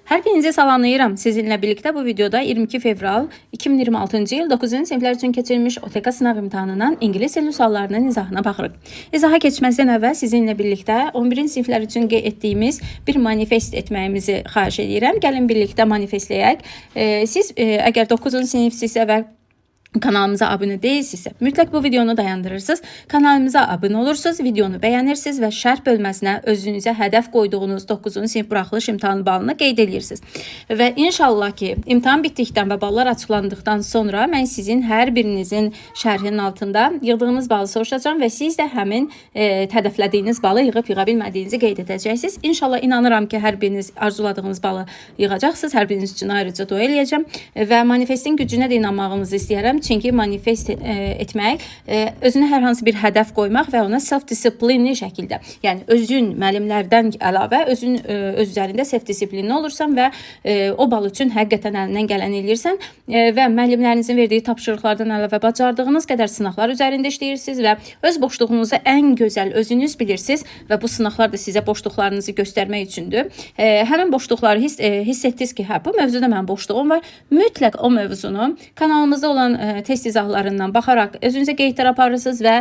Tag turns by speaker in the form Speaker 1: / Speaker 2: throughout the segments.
Speaker 1: Hər birinizi salamlayıram. Sizinlə birlikdə bu videoda 22 fevral 2026-cı il 9-cu siniflər üçün keçirilmiş OTK sınav imtahanından ingilis dili suallarının izahına baxırıq. İzaha keçməzdən əvvəl sizinlə birlikdə 11-ci siniflər üçün etdiyimiz bir manifest etməyimizi xahiş edirəm. Gəlin birlikdə manifestləyək. Siz əgər 9-cu sinifsinizsə və kanalımıza abunə deyilsinizsə, mütləq bu videonu dayandırırsınız. Kanalımıza abunə olursunuz, videonu bəyənirsiniz və şərh bölməsinə özünüzə hədəf qoyduğunuz 9-cu sinif buraxılış imtahanı balını qeyd edirsiniz. Və inşallah ki, imtahan bitdikdən və ballar açıqlandıqdan sonra mən sizin hər birinizin şərhinin altında yığdığınız balı soruşacağam və siz də həmin hədəflədiyiniz balı yığa bilmədiyinizi qeyd edəcəksiniz. İnşallah inanıram ki, hər biriniz arzuladığınız balı yığacaqsınız. Hər biriniz üçün ayrıca dua eləyəcəm və manifestin gücünə də inanmağınızı istəyirəm. Çünki manifest etmək, özünə hər hansı bir hədəf qoymaq və ona self-disiplinli şəkildə, yəni özün müəllimlərdən əlavə öz üzərində self-disiplinli olursan və o bal üçün həqiqətən əlindən gələni eləyirsən və müəllimlərinizin verdiyi tapşırıqlardan əlavə bacardığınız qədər sınaqlar üzərində işləyirsiniz və öz boşluğunuzu ən gözəl özünüz bilirsiniz və bu sınaqlar da sizə boşluqlarınızı göstərmək üçündür. Həmin boşluqları hiss etdiniz ki, hə, bu mövzuda mənim boşluğum var. Mütləq o mövzunu kanalımızda olan test izahlarından baxaraq özünüzə qeydlər aparırsınız və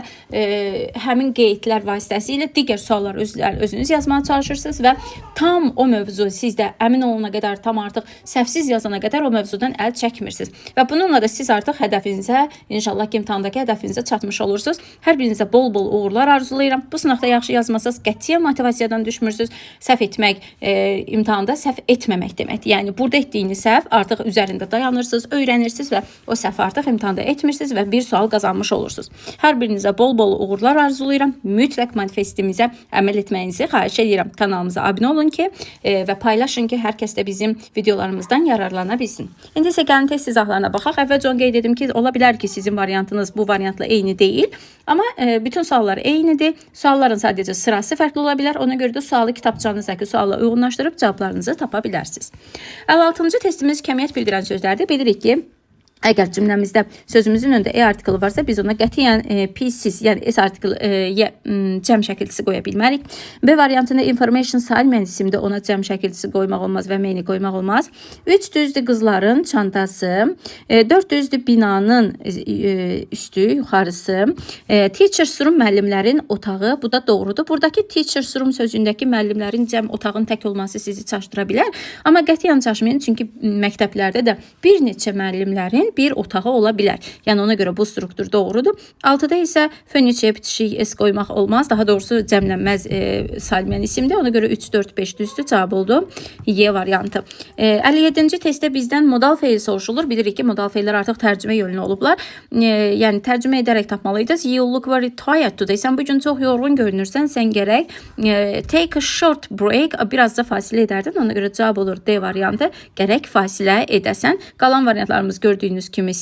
Speaker 1: həmin qeydlər vasitəsilə digər suallar özünüz yazmağa çalışırsınız və tam o mövzu sizdə əmin olana qədər, tam artıq səhvsiz yazana qədər o mövzudan əl çəkmirsiniz. Və bununla da siz artıq hədəfinizə, inşallah ki, imtahandakı hədəfinizə çatmış olursunuz. Hər birinizə bol-bol uğurlar arzulayıram. Bu sınaqda yaxşı yazmasanız qətiyyən motivasiyadan düşmürsünüz. Səhv etmək imtahanda səhv etməmək deməkdir. Yəni burada etdiyiniz səhv artıq üzərində dayanırsınız, öyrənirsiniz və o səhv artıq imtahanda etmirsiniz və bir sual qazanmış olursunuz. Hər birinizə bol-bol uğurlar arzulayıram. Mütləq manifestimizə əməl etməyinizi xahiş edirəm. Kanalımıza abunə olun ki və paylaşın ki, hər kəs də bizim videolarımızdan yararlana bilsin. İndi isə gəlin test izahlarına baxaq. Əvvəlcə onu qeyd edim ki, ola bilər ki, sizin variantınız bu variantla eyni deyil. Amma bütün suallar eynidir. Sualların sadəcə sırası fərqli ola bilər. Ona görə də sualı kitabçanızdakı sualla uyğunlaşdırıb cavablarınızı tapa bilərsiniz. 56-cı testimiz kəmiyyət bildirən sözlərdir. Bilirik ki, əgər cümləmizdə sözümüzün önündə E artiklı varsa, biz ona qətiyyən P-siz, yəni S artiklı cəm şəkilçisi qoya bilmərik. B variantında information silent isimdə ona cəm şəkilçisi qoymaq olmaz və meyni qoymaq olmaz. 3 düzdür qızların çantası. 4 düzdür binanın üstü, yuxarısı. Teachers room müəllimlərin otağı. Bu da doğrudur. Buradakı teachers room sözündəki müəllimlərin cəm otağın tək olması sizi çaşdıra bilər. Amma qətiyyən çaşmayın, çünki məktəblərdə də bir neçə müəllimlərin bir otağı ola bilər. Yəni ona görə bu struktur doğrudur. 6-da isə fönüçə bitişik S qoymaq olmaz. Daha doğrusu cəmlənməz salmen isimdir. Ona görə 3, 4, 5 düzdür. Cavab oldu Y variantı. 57-ci testdə bizdən modal feil soruşulur. Bilirik ki, modal feillər artıq tərcümə yoluna olublar. Yəni tərcümə edərək tapmalıydınız. You look very tired today. Sən bugün çox yorğun görünürsən. Sən gərək take a short break. Biraz da fasilə edərdin. Ona görə cavab olur D variantı. Gərək fasilə edəsən. Qalan variantlarımız gördüyünüz kimi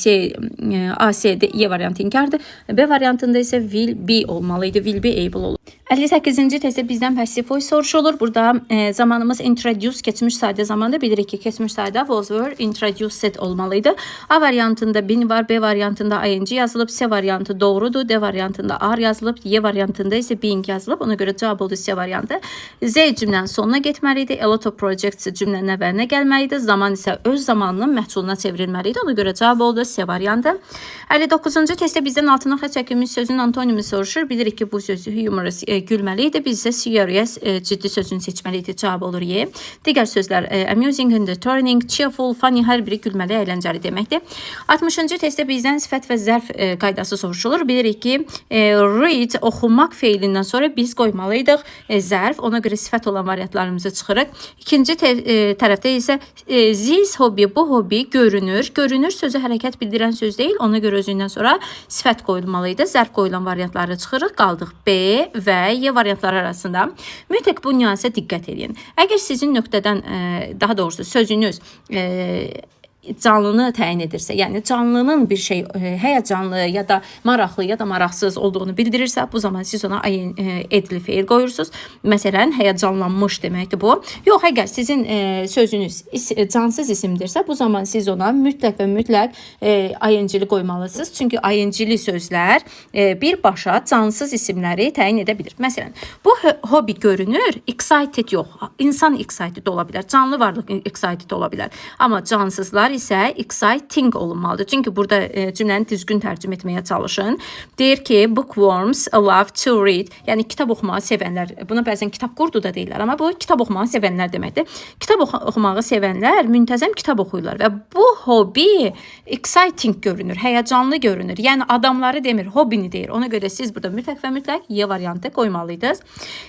Speaker 1: A, C, D, E variantı inkardır. B variantında isə will be olmalıydı. Will be able olur. 58-ci testdə bizdən passive voice soruşulur. Burada zamanımız introduce, keçmiş sadə zamanda bilirik ki, keçmiş sadə was were introduced olmalıydı. A variantında been var, B variantında ing yazılıb, C variantı doğrudur, D variantında are yazılıb, Y variantında isə being yazılıb. Ona görə cavab oldu C variantı. Z cümlənin sonuna getməliydi. A lot of projects cümlənin əvvəlinə gəlməliydi. Zaman isə öz zamanının məhsuluna çevrilməliydi. Ona görə cavab oldu C variantı. 59-cu testdə bizdən altına xətt çəkilmiş sözün antonimi soruşur. Bilirik ki, bu söz humorous, gülməli idi. Biz isə serious, ciddi sözünü seçməli idi. Cavab olur Y. Digər sözlər amusing, entertaining, cheerful, funny, hər biri gülməli, əyləncəli deməkdir. 60-cı testdə bizdən sifət və zərf qaydası soruşulur. Bilirik ki, read, oxumaq feilindən sonra biz qoymalıydıq zərf. Ona görə sifət olan variantlarımızı çıxırıq. İkinci tərəfdə isə this hobby, bu hobby görünür. Görünür sözü hərəkət bildirən söz deyil. Ona görə özündən sonra sifət qoyulmalıydı. Zərf qoyulan variantları çıxırıq. Qaldıq B və Y variantları arasında. Mütləq bu nüansə diqqət edin. Əgər sizin nöqtədən, daha doğrusu sözünüz canlını təyin edirsə, yəni canlının bir şey həyəcanlı ya da maraqlı ya da maraqsız olduğunu bildirirsə, bu zaman siz ona edli feil qoyursunuz. Məsələn, həyəcanlanmış deməkdir bu. Yox, əgər sizin sözünüz cansız isimdirsə, bu zaman siz ona mütləq və mütləq ing-li qoymalısınız. Çünki ing-li sözlər birbaşa cansız isimləri təyin edə bilir. Məsələn, bu hobby görünür, excited yox. İnsan excited ola bilər, canlı varlıq excited ola bilər. Amma cansızlar isə exciting olunmalıdır. Çünki burada cümləni düzgün tərcümə etməyə çalışın. Deyir ki, bookworms love to read. Yəni kitab oxumağı sevənlər. Buna bəzən kitab qurdu da deyirlər, amma bu kitab oxumağı sevənlər deməkdir. Kitab oxumağı sevənlər müntəzəm kitab oxuyurlar və bu hobby exciting görünür, həyəcanlı görünür. Yəni adamları demir, hobbini deyir. Ona görə siz burada mütləq və mütləq Y variantı qoymalıydınız.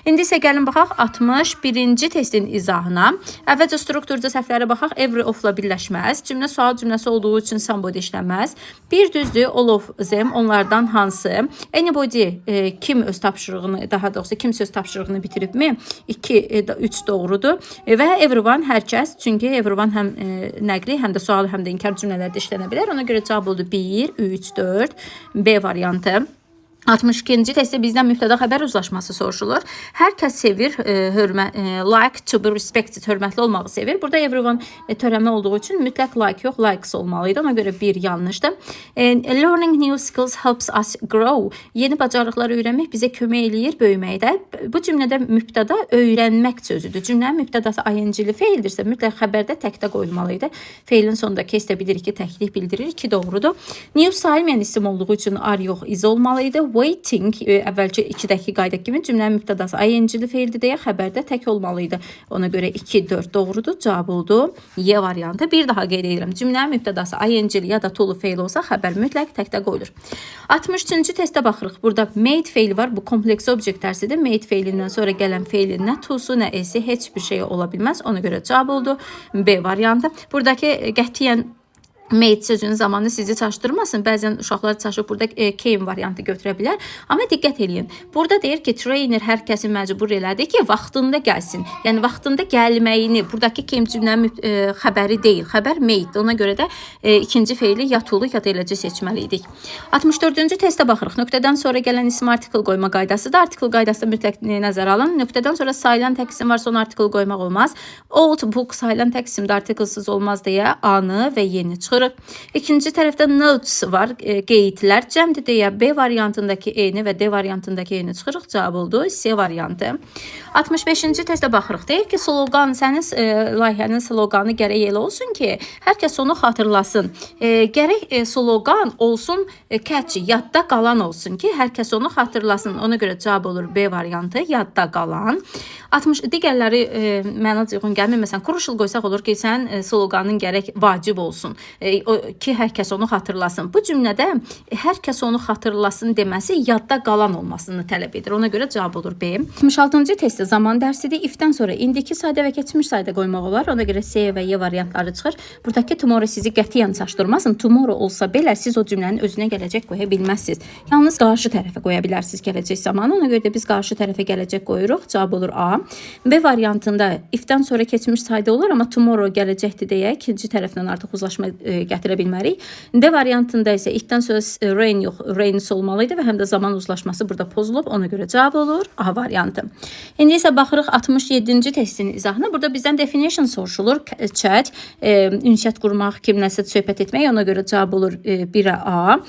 Speaker 1: İndi isə gəlin baxaq 61-ci testin izahına. Əvvəlcə strukturda səhvlərə baxaq. Every of-la birləşməz. Cümlə sual cümləsi olduğu üçün somebody işlənməz. Bir düzdür, all of them, onlardan hansı? Anybody kim öz tapşırığını, daha doğrusu kim söz tapşırığını bitiribmi? 2, 3 doğrudur. Və everyone hər kəs, çünki everyone həm nəqli, həm də sual, həm də inkar cümlələrdə işlənə bilər. Ona görə cavab oldu 1, 3, 4, B variantı. 62-ci testdə bizdən mübtəda xəbər uzlaşması soruşulur. Hər kəs sevir, like to be respected, hörmətli olmağı sevir. Burada everyone törəmə olduğu üçün mütləq like yox, likes olmalıydı. Ona görə bir yanlışdır. Learning new skills helps us grow. Yeni bacarıqlar öyrənmək bizə kömək eləyir böyüməkdə. Bu cümlədə mübtəda öyrənmək sözüdür. Cümlənin mübtədası ing-li feildirsə, mütləq xəbərdə təkdə qoyulmalıydı. Feilin sonunda case də bilirik ki, təklik bildirir ki, doğrudur. New sayılmayan isim olduğu üçün are yox, is olmalıydı. Waiting, əvvəlki 2-dəki qayda kimi cümlənin mübtədası ing-li feildir deyə xəbərdə tək olmalıydı. Ona görə 2, 4 doğrudur. Cavab oldu Y variantı. Bir daha qeyd edirəm. Cümlənin mübtədası ing-li ya da to-lu feil olsa xəbər mütləq təkdə qoyulur. 63-cü testə baxırıq. Burada made feili var. Bu kompleks obyekt dərsidir. Made feilindən sonra gələn feilin nə to-su, nə esi heç bir şey ola bilməz. Ona görə cavab oldu B variantı. Buradakı qətiyyən made sözünün zamanı sizi çaşdırmasın. Bəzən uşaqlar çaşıb burada came variantı götürə bilər. Amma diqqət eləyin. Burada deyir ki, trainer hər kəsi məcbur elədi ki, vaxtında gəlsin. Yəni vaxtında gəlməyini, buradakı came cümlənin xəbəri deyil. Xəbər made. Ona görə də ikinci feili ya to-lu ya da eləcə seçməliydik. 64-cü testə baxırıq. Nöqtədən sonra gələn isim artikel qoyma qaydasıdır. Artikel qaydası mütləq nəzərə alın. Nöqtədən sonra sayılan tək isim varsa onu artikel qoymaq olmaz. Old book sayılan tək isimdə artikelsiz olmaz deyə A-nı və Y-ni çıxırıq. İkinci tərəfdə notes var, qeydlər. Cəmdir deyə B variantındakı E-ni və D variantındakı E-ni çıxırıq. Cavab oldu C variantı. 65-ci testə baxırıq. Deyir ki, slogan, sənin layihənin sloganı gərək elə olsun ki, hər kəs onu xatırlasın. Gərək slogan olsun catchy, yadda qalan olsun ki, hər kəs onu xatırlasın. Ona görə cavab olur B variantı, yadda qalan. Digərləri məna uyğun gəlmir. Məsələn, crucial qoysaq olur ki, sən sloganın gərək vacib olsun. Ki hər kəs onu xatırlasın. Bu cümlədə hər kəs onu xatırlasın deməsi yadda qalan olmasını tələb edir. Ona görə cavab olur B. 66-cı testdə zaman dərsidir. If-dən sonra indiki sayda və keçmiş sayda qoymaq olar. Ona görə C və Y variantları çıxır. Buradakı tomorrow sizi qətiyyən çaşdırmasın. Tomorrow olsa belə siz o cümlənin özünə gələcək qoya bilməzsiniz. Yalnız qarşı tərəfə qoya bilərsiniz gələcək zamanı. Ona görə də biz qarşı tərəfə gələcək qoyuruq. Cavab olur A. B variantında if-dən sonra keçmiş sayda olur, amma tomorrow gələcəkdir deyə ikinci tərəfdən artıq uzlaşma gətirə bilmərik. D variantında isə if-dən sonra rain yox, rains olmalıydı və həm də zaman uzlaşması burada pozulub. Ona görə cavab olur A variantı. İndi isə baxırıq 67-ci testin izahına. Burada bizdən definition soruşulur. Chat, ünsiyyət qurmaq, kimləsə söhbət etmək. Ona görə cavab olur 1-ə A.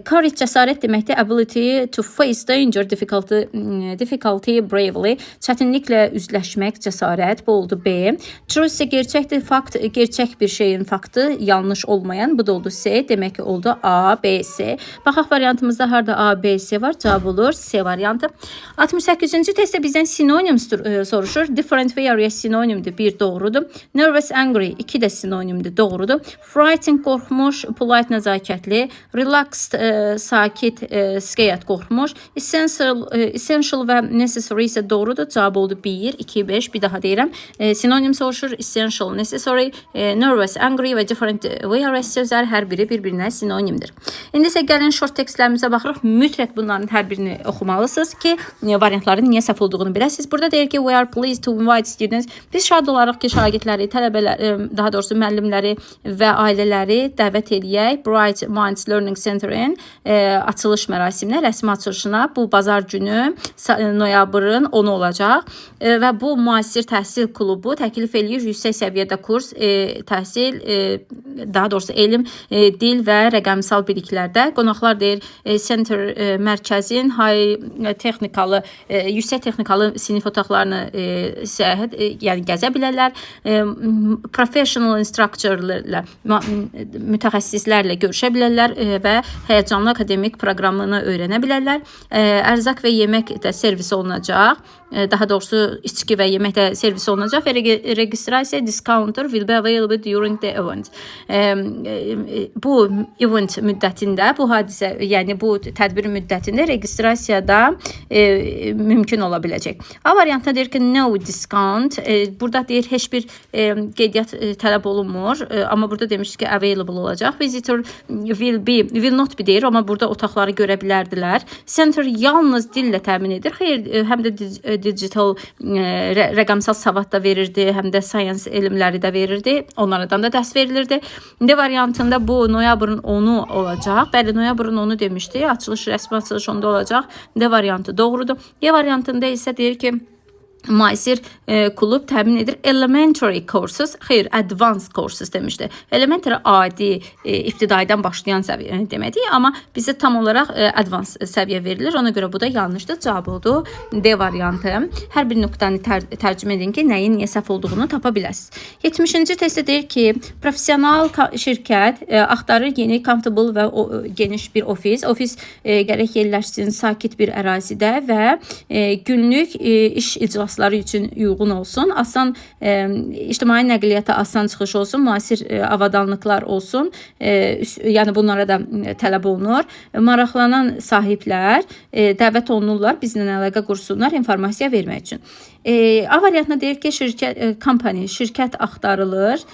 Speaker 1: Courage cəsarət deməkdir. Ability to face danger, difficulty bravely. Çətinliklə üzləşmək, cəsarət. Bu oldu B. True isə gerçəkdir. Fakt, gerçək bir şeyin faktı, yanlış olmayan. Bu da oldu C. Demək ki, oldu A, B, C. Baxaq variantımızda harda A, B, C var. Cavab olur C variantı. 68-ci testdə bizdən sinonim soruşur. Different və yarıya sinonimdir. 1 doğrudur. Nervous, angry 2 də sinonimdir. Doğrudur. Frightened qorxmuş, polite nəzakətli. Relaxed sakit, scared qorxmuş. Essential və necessary isə doğrudur. Cavab oldu 1, 2, 5. Bir daha deyirəm. Sinonim soruşur. Essential, necessary, nervous, angry və different VRS sözləri hər biri bir-birinə sinonimdir. İndi isə gəlin short tekstlərimizə baxırıq. Mütləq bunların hər birini oxumalısınız ki, variantların niyə səhv olduğunu biləsiniz. Burada deyir ki, we are pleased to invite students. Biz şad olaraq ki, şagirdləri, tələbələri, daha doğrusu müəllimləri və ailələri dəvət edək Bright Minds Learning Center-in açılış mərasiminə, rəsmi açılışına. Bu bazar günü noyabrın 10-u olacaq və bu müasir təhsil klubu təklif edir yüksək səviyyədə kurs, təhsil, daha doğrusu elm, dil və rəqəmsal biliklərdə. Qonaqlar deyir, center mərkəzin texnikalı, yüksək texnikalı sinif otaqlarını səyahət, yəni gəzə bilərlər. Professional instructorlarla, mütəxəssislərlə görüşə bilərlər və həyəcanlı akademik proqramını öyrənə bilərlər. Ərzaq və yemək də servis olunacaq. Daha doğrusu içki və yemək də servis olunacaq və registrasiya discounter will be available during the event. Bu event müddətində, bu hadisə, yəni bu tədbir müddətində registrasiyada mümkün ola biləcək. A variantında deyir ki, no discount. Burada deyir, heç bir qeydiyyat tələb olunmur. Amma burada demiş ki, available olacaq. Visitor will not be deyir, amma burada otaqları görə bilərdilər. Center yalnız dillə təmin edir. Xeyr, həm də digital rəqəmsal savad da verirdi, həm də science elmləri də verirdi. Onlardan da dərs verilirdi. D variantında bu noyabrın 10-u olacaq. Bəli, noyabrın 10-u demişdi. Açılış, rəsmi açılış onda olacaq. D variantı doğrudur. E variantında isə deyir ki, müasir klub təmin edir elementary courses, xeyr, advanced courses demişdi. Elementary adi, ibtidaidən başlayan səviyyə deməkdir, amma bizə tam olaraq advanced səviyyə verilir. Ona görə bu da yanlışdır. Cavab oldu D variantı. Hər bir nöqtəni tərcümə edin ki, nəyin niyə səhv olduğunu tapa biləsiniz. 70-ci testdə deyir ki, professional şirkət axtarır yeni, comfortable və geniş bir ofis. Ofis gərək yerləşsin sakit bir ərazidə və günlük iş icrası üçün uyğun olsun, asan ictimai nəqliyyata asan çıxış olsun, müasir avadanlıqlar olsun, yəni bunlara da tələb olunur. Maraqlanan sahiblər dəvət olunurlar, bizlə əlaqə qursunlar informasiya vermək üçün. A variantına deyir ki, şirkət axtarılır.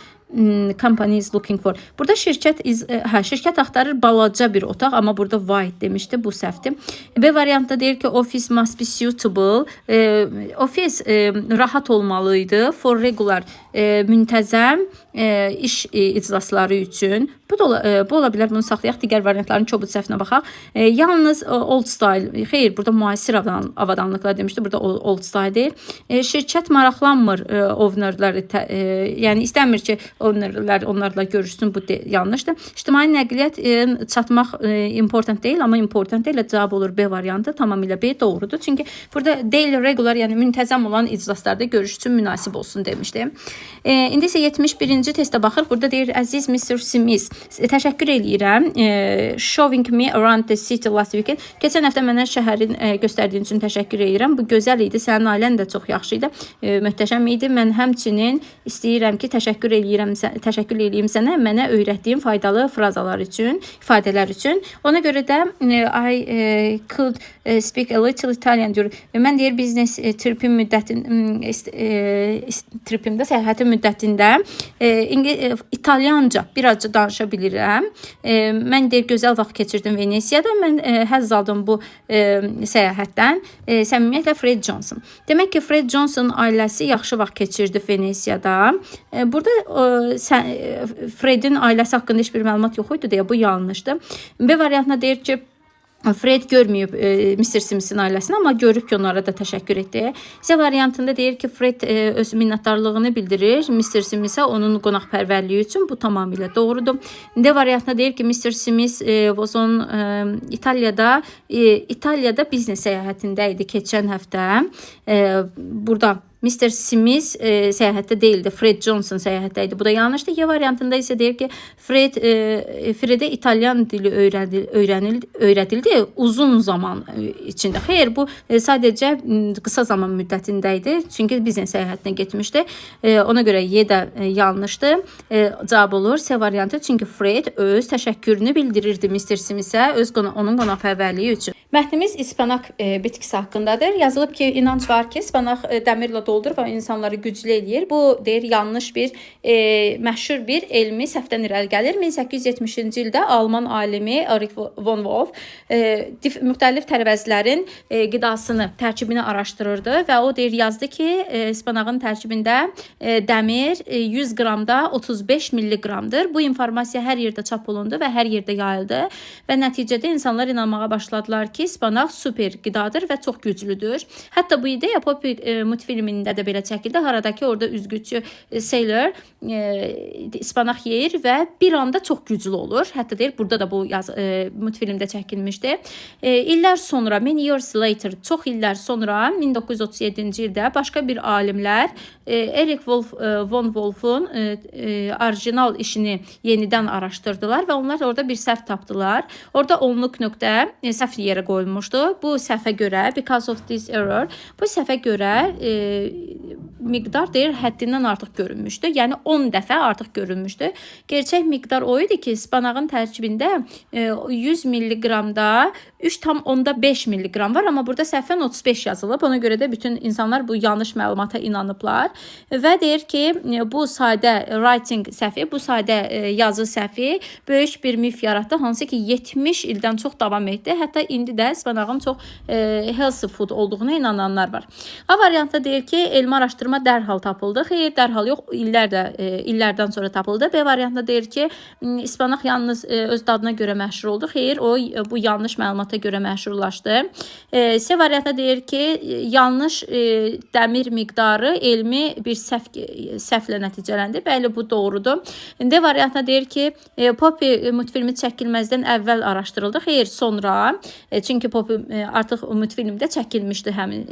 Speaker 1: Company is looking for. Burada şirkət axtarır balaca bir otaq, amma burada wide demişdi, bu səhvdir. B variantda deyir ki, office must be suitable. Ofis rahat olmalıydı. For regular, müntəzəm iş iclasları üçün. Bu ola bilər, bunu saxlayaq, digər variantların çoxu səhvinə baxaq. Yalnız old style, xeyr, burada müasir avadanlıqlar demişdi, burada old style deyil. Şirkət maraqlanmır ownerləri, yəni istəmir ki, ownerlər onlarla görüşsün, bu yanlışdır. İctimai nəqliyyat çatmaq important deyil, amma important deyil, cavab olur B variantı, tamamilə B doğrudur. Çünki burada daily regular, yəni müntəzəm olan iclaslarda görüş üçün münasib olsun demişdi. İndi isə 71-ci testə baxır. Burada deyir, əziz Mr. Smith, təşəkkür eləyirəm. Showing me around the city last weekend. Keçən həftə mənə şəhərin göstərdiyin üçün təşəkkür eləyirəm. Bu gözəl idi. Sənin ailən də çox yaxşı idi. Möhtəşəm idi. Mən həmçinin istəyirəm ki, təşəkkür eləyim sənə mənə öyrətdiyin faydalı frazalar üçün, ifadələr üçün. Ona görə də I could speak a little Italian diyor. Mən deyir, biznes tripim tripimdə, səyahətin müddətində İtalyanca birazca danışa bilirəm. Mən deyir, gözəl vaxt keçirdim Venesiyada. Mən həzz aldım bu səyahətdən. Səmimiyyətlə Fred Johnson. Demək ki, Fred Johnson ailəsi yaxşı vaxt keçirdi Venesiyada. Burada Fredin ailəsi haqqında heç bir məlumat yox idi deyə bu yanlışdır. B variantına deyir ki, Fred görməyib Mr. Smith'in ailəsini, amma görüb ki, onlara da təşəkkür etdi. C variantında deyir ki, Fred öz minnətdarlığını bildirir Mr. Smith'ə onun qonaqpərvərliyi üçün. Bu tamamilə doğrudur. D variantında deyir ki, Mr. Smith was on İtaliyada biznes səyahətində idi keçən həftə. Burada Mr. Smith səyahətdə deyildi, Fred Johnson səyahətdə idi. Bu da yanlışdır. Y variantında isə deyir ki, Fred'e İtalyan dili öyrədildi uzun zaman içində. Xeyr, bu sadəcə qısa zaman müddətində idi. Çünki biznes səyahətinə getmişdi. Ona görə Y də yanlışdır. Cavab olur C variantı. Çünki Fred öz təşəkkürünü bildirirdi Mr. Smith'ə, onun qonaqpərvərliyi üçün. Mətnimiz ispanaq bitkisi haqqındadır. Yazılıb ki, inanc var ki, ispanaq dəmirlə doldurur və insanları güclü eləyir. Bu deyir yanlış bir məşhur bir elmi səhvdən irəli gəlir. 1870-ci ildə Alman alimi Erich von Wolf müxtəlif tərəvəzlərin qidasını, tərkibini araşdırırdı və o deyir yazdı ki, ispanağın tərkibində dəmir 100 qramda 35 milliqramdır. Bu informasiya hər yerdə çap olundu və hər yerdə yayıldı və nəticədə insanlar inanmağa başladılar ki, ispanaq super qidadır və çox güclüdür. Hətta bu ideya Poppy multfilmində də belə çəkildi. Haradakı orada üzgüçü Sailor ispanaq yeyir və bir anda çox güclü olur. Hətta deyir, burada da bu multfilmdə çəkilmişdi. İllər sonra, many years later, çox illər sonra 1937-ci ildə başqa bir alimlər Erich von Wolf'un orijinal işini yenidən araşdırdılar və onlar orada bir səhv tapdılar. Orada onluq nöqtə səhv yerə qoyulmuşdu. Bu səhvə görə, because of this error, bu səhvə görə miqdar deyir həddindən artıq görünmüşdü. Yəni 10 dəfə artıq görünmüşdü. Gerçək miqdar o idi ki, ispanağın tərkibində 100 milliqramda 3,5 milliqram var, amma burada səhvən 35 yazılıb. Ona görə də bütün insanlar bu yanlış məlumata inanıblar və deyir ki, bu sadə writing səhvi, bu sadə yazı səhvi böyük bir mif yaratdı, hansı ki 70 ildən çox davam etdi. Hətta indi də ispanağın çox healthy food olduğuna inananlar var. A variantda deyir ki, elmi araşdırma dərhal tapıldı. Xeyr, dərhal yox, illərdən sonra tapıldı. B variantda deyir ki, ispanaq yalnız öz dadına görə məşhur oldu. Xeyr, o bu yanlış məlumata görə məşhurlaşdı. C variantda deyir ki, yanlış dəmir miqdarı elmi bir səhvlə nəticələndi. Bəli, bu doğrudur. D variantda deyir ki, Poppy multfilmi çəkilməzdən əvvəl araşdırıldı. Xeyr, sonra. Çünki Poppy artıq multfilmdə çəkilmişdi həmin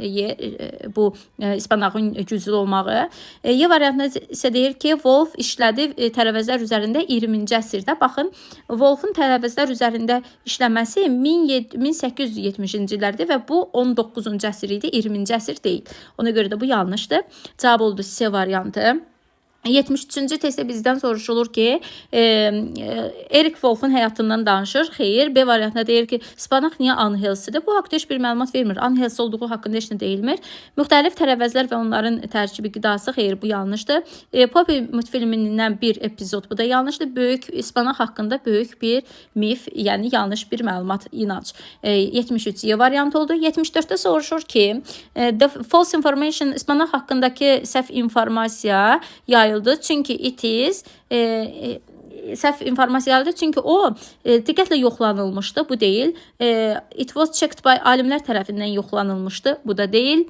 Speaker 1: bu ispanağın güclü olmağı. Y variantında isə deyir ki, Wolf işlədi tərəvəzlər üzərində 20-ci əsrdə. Baxın, Wolf'un tərəvəzlər üzərində işləməsi 1870-ci illərdir və bu 19-cu əsr idi, 20-ci əsr deyil. Ona görə də bu yanlışdır. Cavab oldu C variantı. 73-cü testdə bizdən soruşulur ki, Erich Wolf'un həyatından danışır. Xeyr, B variantında deyir ki, ispanaq niyə unhealthydir? Bu haqda heç bir məlumat vermir. Unhealthy olduğu haqqında heç nə deyilmir. Müxtəlif tərəvəzlər və onların tərkibi qidası, xeyr, bu yanlışdır. Poppy multfilmindən bir epizod, bu da yanlışdır. Böyük ispanaq haqqında böyük bir mif, yəni yanlış bir məlumat, inanc. 73-cü variant oldu. 74-də soruşur ki, the false information, ispanaq haqqındakı səhv informasiya yayıldı. Çünki it is səhv informasiyalıdır. Çünki o diqqətlə yoxlanılmışdı. Bu deyil. It was checked by alimlər tərəfindən yoxlanılmışdı. Bu da deyil.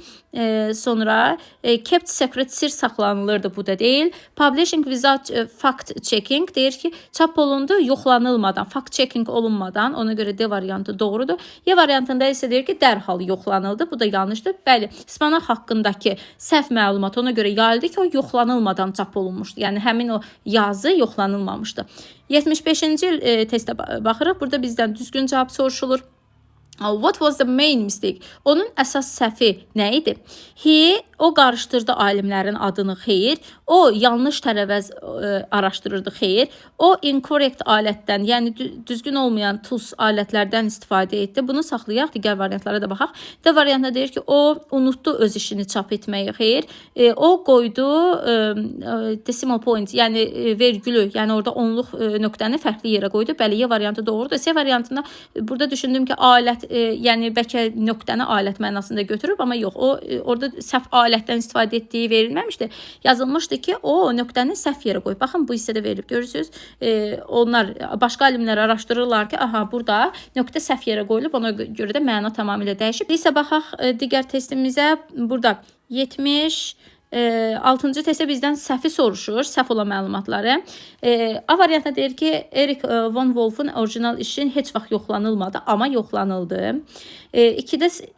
Speaker 1: Sonra kept secret, sir saxlanılırdı. Bu da deyil. Publishing without fact checking deyir ki, çap olundu yoxlanılmadan, fact checking olunmadan. Ona görə D variantı doğrudur. Y variantında isə deyir ki, dərhal yoxlanıldı. Bu da yanlışdır. Bəli, ispanaq haqqındakı səhv məlumat ona görə yayıldı ki, o yoxlanılmadan çap olunmuşdu. Yəni həmin o yazı yoxlanılmamışdı. 75-ci testə baxırıq. Burada bizdən düzgün cavab soruşulur. What was the main mistake? Onun əsas səhvi nə idi? O qarışdırdı alimlərin adını. Xeyr. O yanlış tərəvəz araşdırırdı. Xeyr. O incorrect alətdən, yəni düzgün olmayan tools alətlərdən istifadə etdi. Bunu saxlayaq, digər variantlara da baxaq. D variantında deyir ki, o unutdu öz işini çap etməyi. Xeyr. O qoydu decimal point, yəni vergülü, yəni orada onluq nöqtəni fərqli yerə qoydu. Bəli, Y variantı doğrudur. C variantında burada düşündüm ki, alət, yəni bəlkə nöqtəni alət mənasında götürüb, amma yox, o orada səhv alətdən istifadə etdiyi verilməmişdi. Yazılmışdı ki, o nöqtəni səhv yerə qoyub. Baxın, bu hissədə verilib. Görürsünüz, onlar, başqa alimlər araşdırırlar ki, aha, burada nöqtə səhv yerə qoyulub, ona görə də məna tamamilə dəyişib. İsə baxaq digər testimizə. Burada 76-cı testdə bizdən səhvi soruşur, səhv olan məlumatları. A variantda deyir ki, Erich von Wolf'un orijinal işi heç vaxt yoxlanılmadı, amma yoxlanıldı.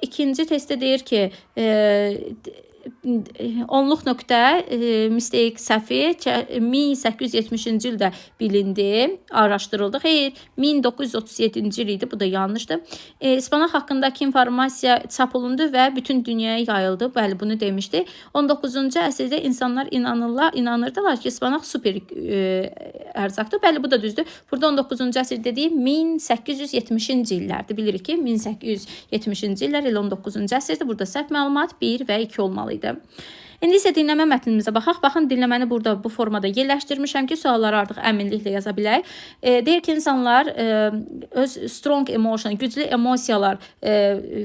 Speaker 1: İkinci testdə deyir ki, onluq nöqtə mistake səhvi 1870-ci ildə bilindi, araşdırıldı. Xeyr, 1937-ci il idi. Bu da yanlışdır. İspanaq haqqındakı informasiya çap olundu və bütün dünyaya yayıldı. Bəli, bunu demişdi. 19-cu əsrdə insanlar inanırdılar ki, İspanaq super ərzaqdır. Bəli, bu da düzdür. Burada 19-cu əsr dediyim 1870-ci illərdir. Bilirik ki, 1870-ci illər ilə 19-cu əsrdir. Burada səhv məlumat 1 və 2 olmalıydı. İndi isə dinləmə mətnimizə baxaq. Baxın, dinləməni burada bu formada yerləşdirmişəm ki, sualları artıq əminliklə yaza bilək. Deyir ki, insanlar öz strong emotion, güclü emosiyalar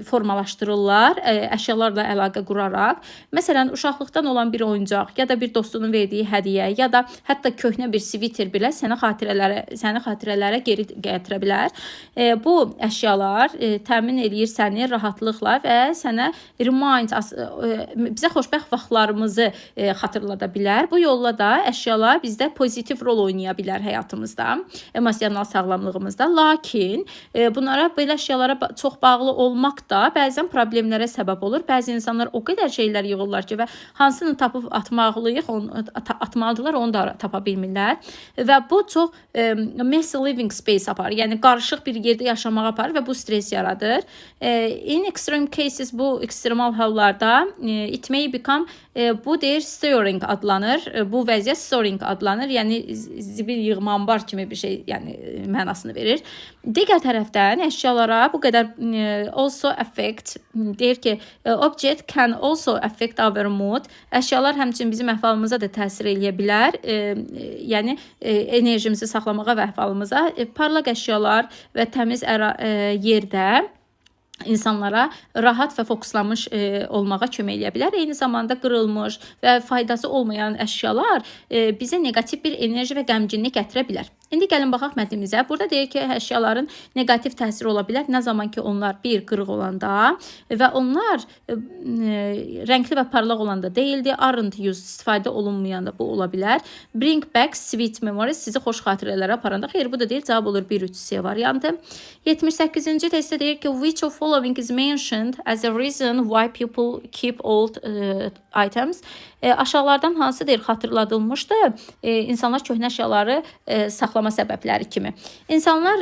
Speaker 1: formalaşdırırlar, əşyalarla əlaqə quraraq. Məsələn, uşaqlıqdan olan bir oyuncaq, ya da bir dostunun verdiyi hədiyyə, ya da hətta köhnə bir sviter belə səni xatirələrə geri gətirə bilər. Bu əşyalar təmin edir səni rahatlıqla və sənə bizə xoşbəxt vaxtlar xatırlada bilər. Bu yolla da əşyalar bizdə pozitiv rol oynaya bilər həyatımızda, emosional sağlamlığımızda. Lakin bunlara, belə əşyalara çox bağlı olmaq da bəzən problemlərə səbəb olur. Bəzi insanlar o qədər şeylər yığırlar ki və hansını tapıb atmalıdırlar, onu da tapa bilmirlər. Və bu çox messy living space aparır. Yəni qarışıq bir yerdə yaşamağa aparır və bu stres yaradır. In extreme cases, bu ekstremal hallarda it may become bu deyir storing adlanır. Bu vəziyyət storing adlanır. Yəni zibil yığmanbar kimi bir şey, yəni mənasını verir. Digər tərəfdən əşyalara bu qədər also affect, deyir ki, object can also affect our mood. Əşyalar həmçinin bizim əhvalımıza da təsir edə bilər. Yəni enerjimizi saxlamağa və əhvalımıza. Parlaq əşyalar və təmiz yerdə insanlara rahat və fokuslanmış olmağa kömək edə bilər. Eyni zamanda qırılmış və faydası olmayan əşyalar bizə negativ bir enerji və qəmginlik gətirə bilər. İndi gəlin baxaq mətnimizə. Burada deyir ki, əşyaların negativ təsiri ola bilər. Nə zaman ki, onlar bir qırıq olanda və onlar rəngli və parlaq olanda deyildi. Aren't used, istifadə olunmayanda bu ola bilər. Bring back sweet memories, sizi xoş xatirələrə aparanda. Xeyr, bu da deyil, cavab olur 1-3C variantı. 78-ci testdə deyir ki, which of following is mentioned as a reason why people keep old items. Aşağılardan hansı deyir xatırladılmışdı? İnsanlar köhnə əşyaları saxlama səbəbləri kimi. İnsanlar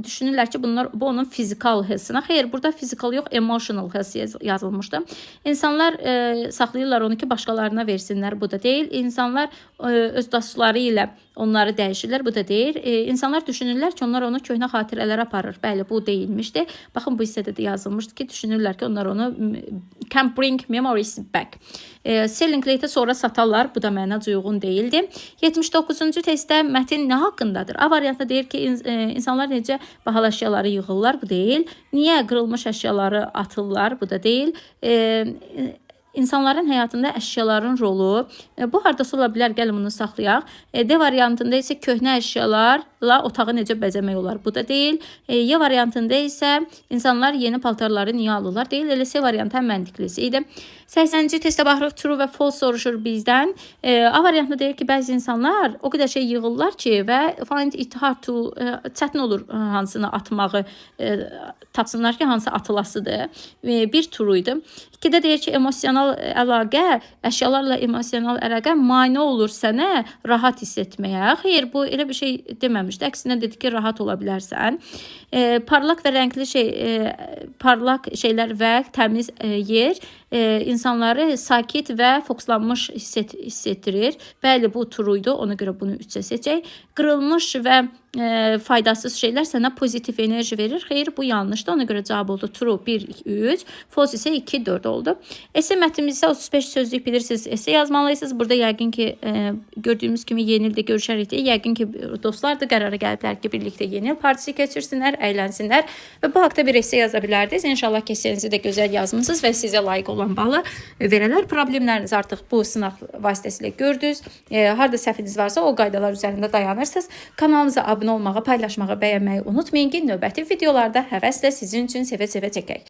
Speaker 1: düşünürlər ki, bu onun fizikal hissına. Xeyr, burada fizikal yox, emotional hiss yazılmışdı. İnsanlar saxlayırlar onu ki, başqalarına versinlər. Bu da deyil. İnsanlar öz dostları ilə onları dəyişirlər. Bu da deyil. İnsanlar düşünürlər ki, onlar onu köhnə xatirələrə aparır. Bəli, bu deyilmişdi. Baxın, bu hissədə də yazılmışdı ki, düşünürlər ki, onlar onu can bring memories back. Selling later, sonra satarlar. Bu da mənaca uyğun deyildi. 79-cu testdə mətin nə haqqındadır? A variantda deyir ki, insanlar necə bahalı əşyaları yığırlar? Bu deyil. Niyə qırılmış əşyaları atırlar? Bu da deyil. İnsanların həyatında əşyaların rolu. Bu hardasa ola bilər, gəlin bunu saxlayaq. D variantında isə köhnə əşyalarla otağı necə bəzəmək olar? Bu da deyil. Y variantında isə insanlar yeni paltarları niyə alırlar? Deyil. Elə C variantı ən məntiqlisi idi. 80-ci testə baxırıq, true və false soruşur bizdən. A variantında deyir ki, bəzi insanlar o qədər şey yığırlar ki və find it hard to, çətin olur hansını atmağı, tapsınlar ki, hansı atılasıdır. Bir true idi. 2-də deyir ki, emosional əlaqə, əşyalarla emosional əlaqə mane olur sənə rahat hiss etməyə. Xeyr, bu elə bir şey deməmişdi. Əksinə dedi ki, rahat ola bilərsən. Parlaq və rəngli parlaq şeylər və təmiz yer insanları sakit və fokuslanmış hiss etdirir. Bəli, bu true-ydu. Ona görə bunu 3-ə seçək. Qırılmış və faydasız şeylər sənə pozitiv enerji verir. Xeyr, bu yanlışdır. Ona görə cavab oldu true 1-3, false isə 2-4 oldu. Esse mətnimizdə 35 sözlük bilirsiniz. Esse yazmalısınız. Burada yəqin ki, gördüyümüz kimi yeni ildə görüşərik deyə, yəqin ki, dostlar da qərara gəliblər ki, birlikdə yeni il partisi keçirsinlər, əylənsinlər və bu haqda bir esse yaza bilərdiniz. İnşallah ki, essenizi də gözəl yazmısınız və sizə layiq olan balı verələr. Problemləriniz artıq bu sınaq vasitəsilə gördünüz. Harada səhviniz varsa o qaydalar üzərində dayanırsınız. Kanalımıza abunə olmağı, paylaşmağı, bəyənməyi unutmayın ki, növbəti videolarda həvəslə sizin üçün sevə-sevə çəkək.